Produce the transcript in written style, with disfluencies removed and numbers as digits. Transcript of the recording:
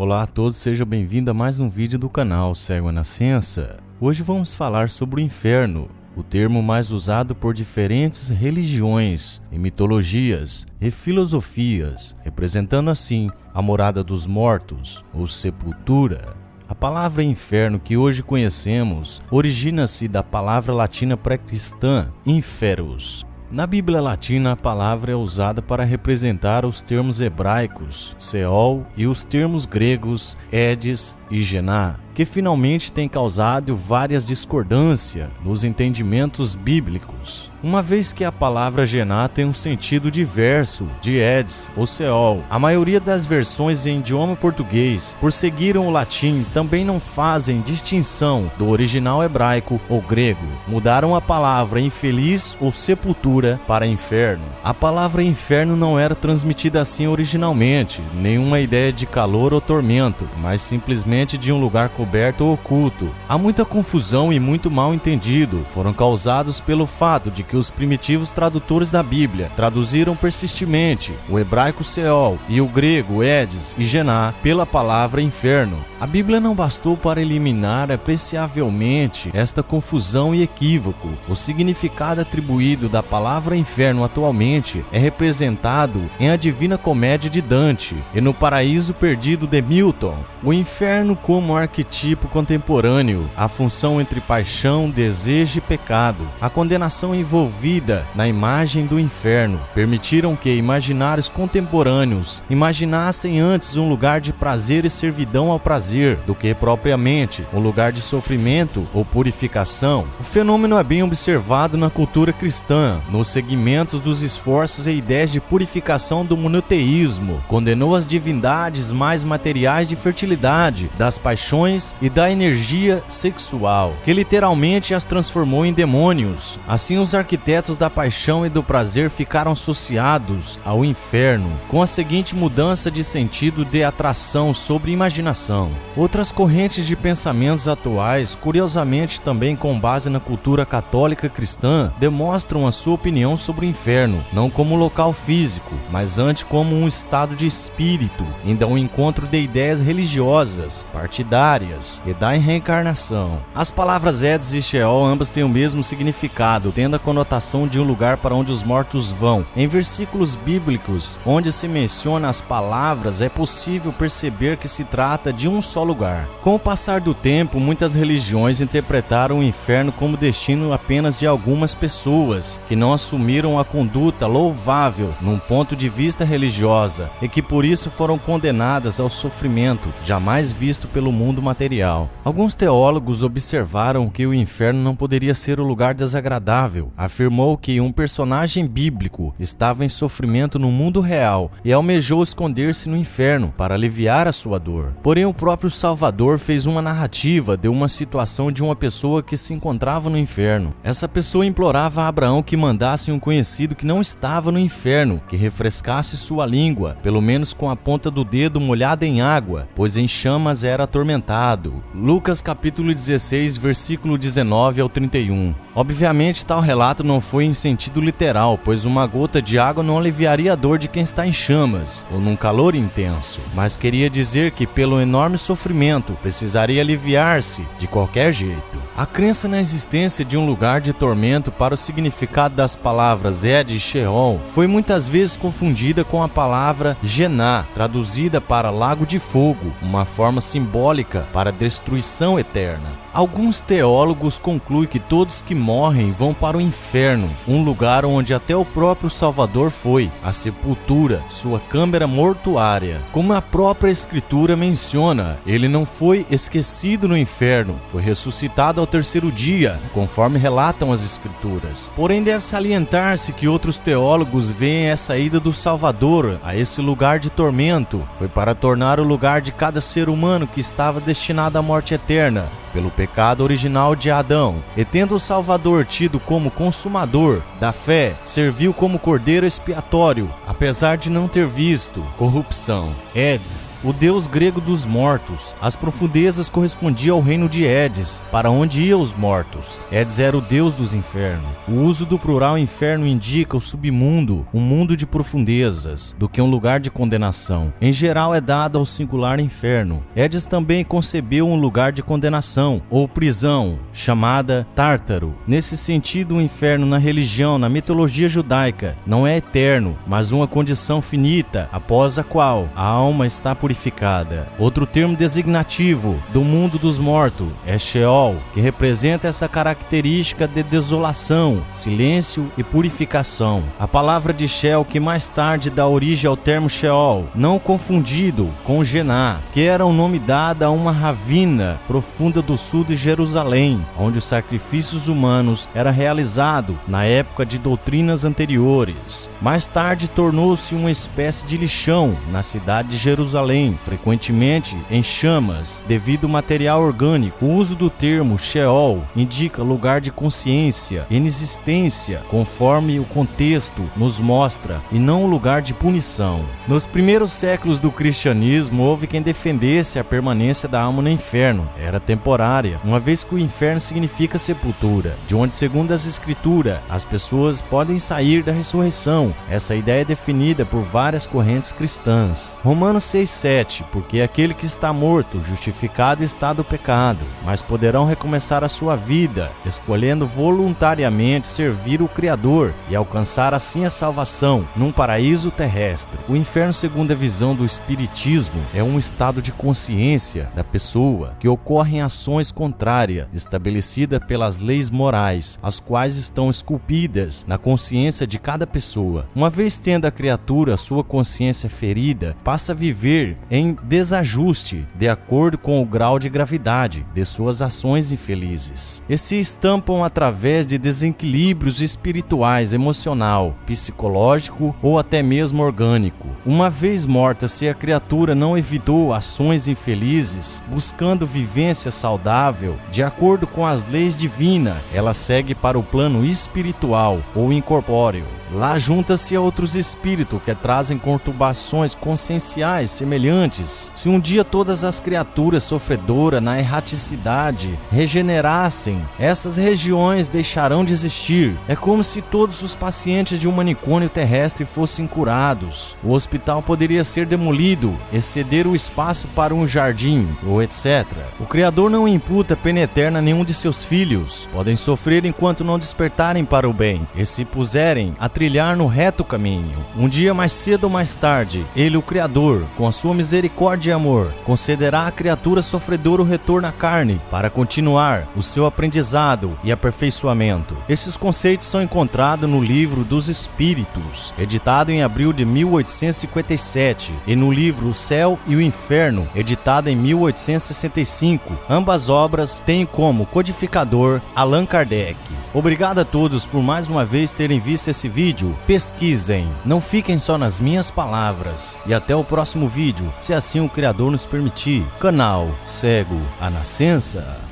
Olá a todos, seja bem-vindo a mais um vídeo do canal Cego à Nascença. Hoje vamos falar sobre o inferno, o termo mais usado por diferentes religiões e mitologias e filosofias, representando assim a morada dos mortos ou sepultura. A palavra inferno que hoje conhecemos origina-se da palavra latina pré-cristã inferus. Na Bíblia Latina, a palavra é usada para representar os termos hebraicos Seol e os termos gregos Hades e Gená, que finalmente têm causado várias discordâncias nos entendimentos bíblicos. Uma vez que a palavra Gená tem um sentido diverso de Hades ou Seol, a maioria das versões em idioma português, por seguirem o latim, também não fazem distinção do original hebraico ou grego. Mudaram a palavra infeliz ou sepultura para inferno. A palavra inferno não era transmitida assim originalmente, nenhuma ideia de calor ou tormento, mas simplesmente de um lugar coberto ou oculto. Há muita confusão e muito mal entendido foram causados pelo fato de que os primitivos tradutores da Bíblia traduziram persistentemente o hebraico Seol e o grego Hades e Gená pela palavra inferno. A Bíblia não bastou para eliminar apreciavelmente esta confusão e equívoco. O significado atribuído da palavra inferno atualmente é representado em A Divina Comédia de Dante e no Paraíso Perdido de Milton. O inferno como arquetipo contemporâneo, a função entre paixão, desejo e pecado, a condenação envolvida na imagem do inferno, permitiram que imaginários contemporâneos imaginassem antes um lugar de prazer e servidão ao prazer, do que propriamente um lugar de sofrimento ou purificação. O fenômeno é bem observado na cultura cristã, nos segmentos dos esforços e ideias de purificação do monoteísmo, condenou as divindades mais materiais de fertilidade, das paixões e da energia sexual, que literalmente as transformou em demônios. Assim, os arquitetos da paixão e do prazer ficaram associados ao inferno, com a seguinte mudança de sentido de atração sobre imaginação. Outras correntes de pensamentos atuais, curiosamente também com base na cultura católica cristã, demonstram a sua opinião sobre o inferno, não como local físico, mas antes como um estado de espírito, ainda um encontro de ideias religiosas, partidárias e da reencarnação. As palavras Hades e Sheol ambas têm o mesmo significado, tendo a conotação de um lugar para onde os mortos vão. Em versículos bíblicos, onde se menciona as palavras, é possível perceber que se trata de um só lugar. Com o passar do tempo, muitas religiões interpretaram o inferno como destino apenas de algumas pessoas, que não assumiram a conduta louvável num ponto de vista religiosa e que por isso foram condenadas ao sofrimento jamais visto pelo mundo material. Alguns teólogos observaram que o inferno não poderia ser o lugar desagradável. Afirmou que um personagem bíblico estava em sofrimento no mundo real e almejou esconder-se no inferno para aliviar a sua dor. Porém, o próprio Salvador fez uma narrativa de uma situação de uma pessoa que se encontrava no inferno. Essa pessoa implorava a Abraão que mandasse um conhecido que não estava no inferno, que refrescasse sua língua, pelo menos com a ponta do dedo molhada em água, pois em chamas era atormentado. Lucas capítulo 16, versículo 19 ao 31. Obviamente, tal relato não foi em sentido literal, pois uma gota de água não aliviaria a dor de quem está em chamas ou num calor intenso, mas queria dizer que pelo enorme sofrimento precisaria aliviar-se de qualquer jeito. A crença na existência de um lugar de tormento para o significado das palavras Hades e Sheol foi muitas vezes confundida com a palavra Gená, traduzida para lago de fogo, uma forma simbólica para destruição eterna. Alguns teólogos concluem que todos que morrem vão para o inferno, um lugar onde até o próprio Salvador foi, a sepultura, sua câmara mortuária. Como a própria Escritura menciona, ele não foi esquecido no inferno, foi ressuscitado ao terceiro dia, conforme relatam as Escrituras. Porém, deve salientar-se que outros teólogos veem essa ida do Salvador a esse lugar de tormento foi para tornar o lugar de cada ser humano que estava destinado à morte eterna pelo pecado original de Adão, e tendo o Salvador tido como consumador da fé, serviu como cordeiro expiatório, apesar de não ter visto corrupção. Édis, o deus grego dos mortos, as profundezas correspondiam ao reino de Édis, para onde iam os mortos. Édis era o deus dos infernos. O uso do plural inferno indica o submundo, um mundo de profundezas, do que um lugar de condenação. Em geral é dado ao singular inferno. Édis também concebeu um lugar de condenação, ou prisão, chamada Tártaro. Nesse sentido, o inferno na religião, na mitologia judaica, não é eterno, mas uma condição finita, após a qual a alma está purificada. Outro termo designativo do mundo dos mortos é Sheol, que representa essa característica de desolação, silêncio e purificação. A palavra de Sheol, que mais tarde dá origem ao termo Sheol, não confundido com Gená, que era um nome dado a uma ravina profunda do sul de Jerusalém, onde os sacrifícios humanos eram realizados na época de doutrinas anteriores. Mais tarde tornou-se uma espécie de lixão na cidade de Jerusalém, frequentemente em chamas, devido ao material orgânico. O uso do termo Sheol indica lugar de consciência, inexistência, conforme o contexto nos mostra, e não um lugar de punição. Nos primeiros séculos do cristianismo, houve quem defendesse a permanência da alma no inferno. Era temporária, uma vez que o inferno significa sepultura, de onde, segundo as escrituras, as pessoas podem sair da ressurreição. Essa ideia é definida por várias correntes cristãs. Romanos 6,7, porque aquele que está morto, justificado está do pecado, mas poderão recomeçar a sua vida, escolhendo voluntariamente servir o Criador e alcançar assim a salvação num paraíso terrestre. O inferno, segundo a visão do Espiritismo, é um estado de consciência da pessoa que ocorrem ações contrárias estabelecidas pelas leis morais, as quais estão esculpidas na consciência de cada pessoa. Uma vez tendo a criatura sua consciência ferida, passa a viver em desajuste de acordo com o grau de gravidade de suas ações infelizes, e se estampam através de desequilíbrios espirituais, emocional, psicológico ou até mesmo orgânico. Uma vez morta, se a criatura não evitou ações infelizes, buscando vivência saudável, de acordo com as leis divinas, ela segue para o plano espiritual ou incorpóreo. Lá junta-se a outros espíritos que trazem conturbações conscienciais semelhantes. Se um dia todas as criaturas sofredoras na erraticidade regenerassem, essas regiões deixarão de existir. É como se todos os pacientes de um manicômio terrestre fossem curados. O hospital poderia ser demolido e ceder o espaço para um jardim, ou etc. O Criador não imputa pena eterna a nenhum de seus filhos. Podem sofrer enquanto não despertarem para o bem e se puserem a trilhar no reto caminho. Um dia, mais cedo ou mais tarde, Ele, o Criador, com a sua misericórdia e amor, concederá à criatura sofredora o retorno à carne para continuar o seu aprendizado e aperfeiçoamento. Esses conceitos são encontrados no Livro dos Espíritos, editado em abril de 1857, e no livro O Céu e o Inferno, editado em 1865. Ambas obras têm como codificador Allan Kardec. Obrigado a todos por mais uma vez terem visto esse vídeo. Pesquisem, não fiquem só nas minhas palavras. E até o próximo vídeo, se assim o Criador nos permitir. Canal Cego a Nascença.